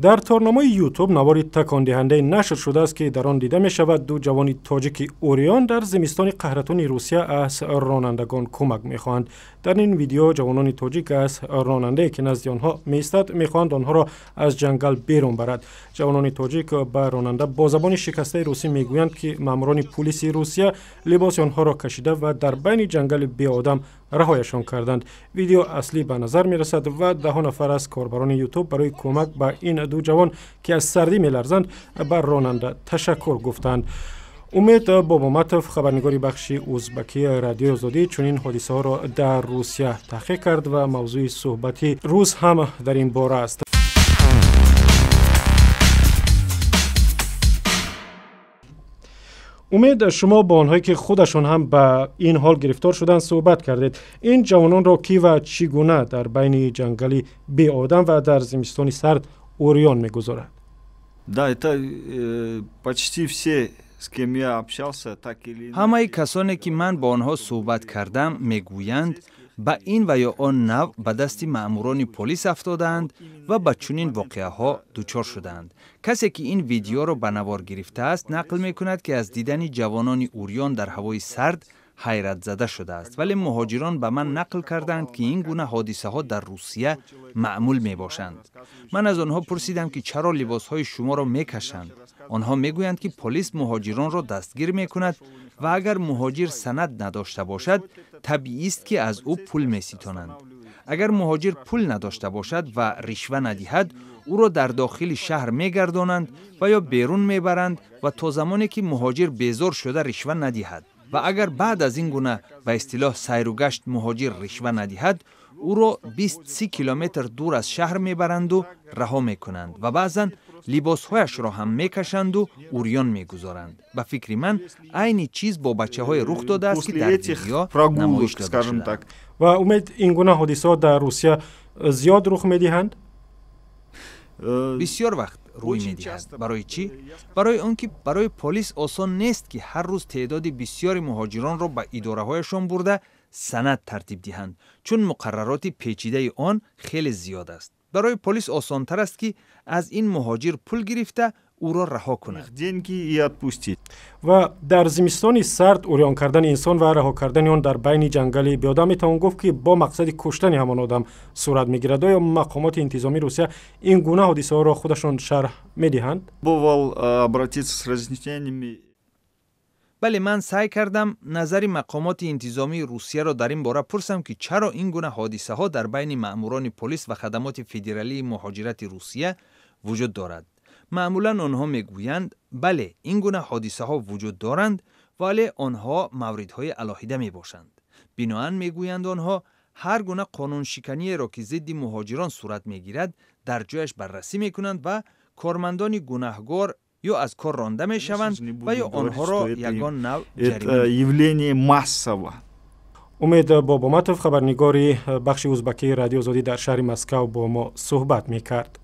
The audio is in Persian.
در تورنمای یوتیوب نواری تکان دهنده نشر شده است که در آن دیده می شود دو جوان تاجیک اوریان در زمستان قهرتون روسیه از رانندگان کمک می خواهند. در این ویدیو جوانان تاجیک از راننده که نزد آنها می ایستد می خواهند آنها را از جنگل بیرون برد. جوانان تاجیک به راننده با زبان شکسته روسی می گویند که ماموران پلیس روسیه لباس آنها را کشیده و در بین جنگل بی آدم رهایشان کردند. ویدیو اصلی به نظر می رسد و 10 نفر از کاربران یوتیوب برای کمک به این دو جوان که از سردی می لرزند بر راننده تشکر گفتند. امید بابامتوف خبرنگاری بخش ازبکی رادیو آزادی چنین حادثه ها را در روسیه تحقیق کرد و موضوع صحبتی روز هم در این باره است. امید، شما با آنهایی که خودشان هم به این حال گرفتار شدن صحبت کردید. این جوانان را کی و چگونه در بین جنگلی بی آدم و در زمستانی سرد اوریان می‌گذارد؟ همه کسانی که من با آنها صحبت کردم میگویند به این و یا آن نوع به دست ماموران پلیس افتادند و به چنین واقعه ها دچار شدند. کسی که این ویدیو را به نوار گرفته است نقل می کند که از دیدن جوانان اوریان در هوای سرد حیرت زده شده است، ولی مهاجران به من نقل کردند که این گونه حادثه ها در روسیه معمول می باشند. من از آنها پرسیدم که چرا لباس های شما را می کشند. آنها می گویند که پلیس مهاجران را دستگیر می کند و اگر مهاجر سند نداشته باشد طبیعی است که از او پول می ستانند. اگر مهاجر پول نداشته باشد و رشوه ندهد او را در داخل شهر می گردانند و یا بیرون می برند و تا زمانی که مهاجر بیزار شده رشوه ندهد و اگر بعد از این گونه به اصطلاح سیر و گشت مهاجر رشوه ندهد او را 20-30 کیلومتر دور از شهر میبرند و رها میکنند و بعضا لباسهایش را هم میکشند و اوریان میگذارند. به فکر من عین چیز با بچه های رخ داده است که در ویدیو نمایش داده شده. و امید این گونه حادثات در روسیه زیاد رخ میدهند؟ بسیار وقت روی میدهند. برای چی؟ برای آنکه برای پلیس آسان نیست که هر روز تعداد بسیاری مهاجران را به اداره هایشان برده سند ترتیب دهند، چون مقررات پیچیده آن خیلی زیاد است. برای پلیس آسان تر است که از این مهاجر پول گرفته او را رها کند. و در زمستان سرد اوریان کردن انسان و رها کردن آن در بین جنگل بی آدم میتوان گفت که با مقصد کشتن همان آدم صورت میگیرد. یا مقامات انتظامی روسیه این گونه حادثه ها را خودشان شرح میدهند؟ بله، من سعی کردم نظر مقامات انتظامی روسیه را در این باره پرسم که چرا این گونه حادثه ها در بین ماموران پلیس و خدمات فدرالی مهاجرت روسیه وجود دارد. معمولا آنها میگویند بله این گونه حادثه ها وجود دارند ولی آنها موردهای علاهیده می باشند. بنابراین میگویند آنها هر گونه قانون شکنی را که ضد مهاجران صورت میگیرد در جایش بررسی میکنند و کارمندان گناهکار یا از کار رانده می شوند و یا آنها را یگان نوع جریمه. امید بابامتوف خبرنگاری بخش ازبکی رادیو آزادی در شهر مسکو با ما صحبت می کرد.